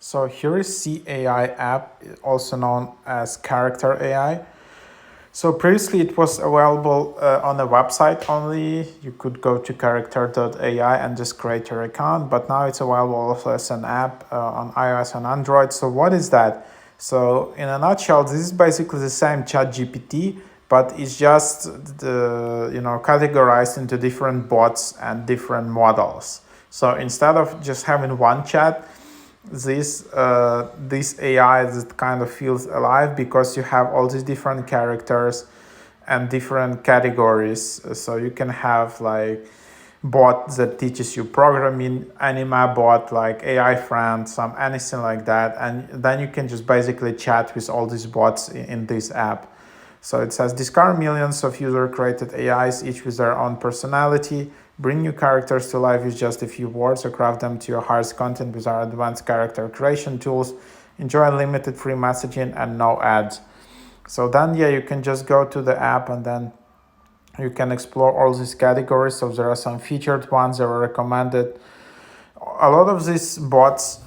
So here is C.ai app, also known as Character AI. So previously it was available on a website only. You could go to character.ai and just create your account, but now it's available also as an app on iOS and Android. So what is that? So in a nutshell, this is basically the same ChatGPT, but it's just categorized into different bots and different models. So instead of just having one chat, this AI that kind of feels alive because you have all these different characters and different categories. So you can have like bot that teaches you programming, anima bot like AI friend, some anything like that, and then you can just basically chat with all these bots in this app. So it says discover millions of user-created AIs, each with their own personality. Bring new characters to life with just a few words or craft them to your heart's content with our advanced character creation tools. Enjoy unlimited free messaging and no ads. So then, you can just go to the app and then you can explore all these categories. So there are some featured ones that are recommended. A lot of these bots,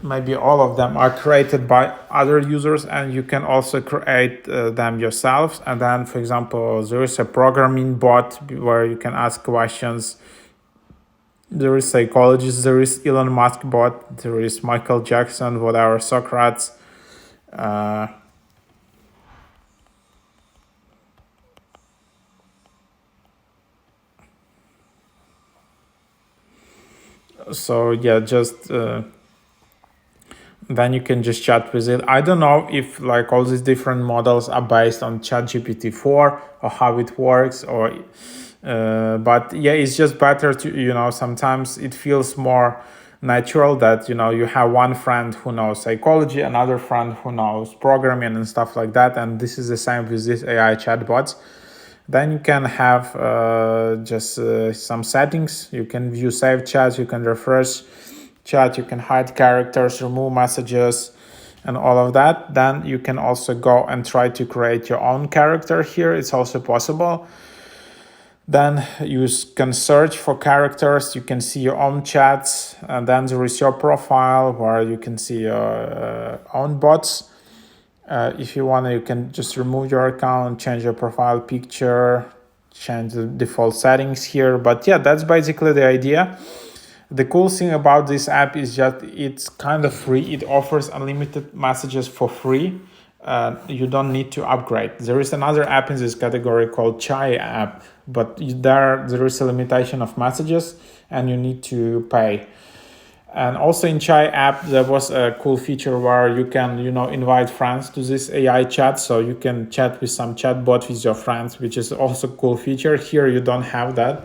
maybe all of them, are created by other users, and you can also create them yourselves. And then, for example, there is a programming bot where you can ask questions. There is psychologist, there is Elon Musk bot, there is Michael Jackson, whatever, Socrates. Then you can just chat with it. I don't know if like all these different models are based on ChatGPT 4 or how it works, or but it's just better to, sometimes it feels more natural that, you have one friend who knows psychology, another friend who knows programming and stuff like that. And this is the same with these AI chatbots. Then you can have some settings. You can view saved chats, you can refresh chat, you can hide characters, remove messages, and all of that. Then you can also go and try to create your own character here. It's also possible. Then you can search for characters, you can see your own chats, and then there is your profile where you can see your own bots. If you want, you can just remove your account, change your profile picture, change the default settings here. But that's basically the idea. The cool thing about this app is that it's kind of free. It offers unlimited messages for free. You don't need to upgrade. There is another app in this category called C.ai app, but there is a limitation of messages and you need to pay. And also in C.ai app, there was a cool feature where you can, invite friends to this AI chat. So you can chat with some chatbot with your friends, which is also a cool feature. Here you don't have that.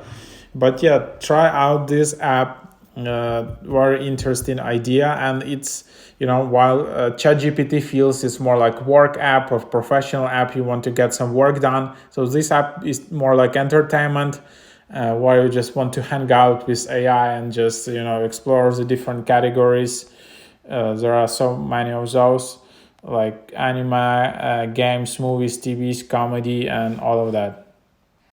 But try out this app. Very interesting idea. And it's, while ChatGPT feels it's more like work app or professional app, you want to get some work done. So this app is more like entertainment. Where you just want to hang out with AI and just explore the different categories. There are so many of those, like anime, games, movies, TVs, comedy, and all of that.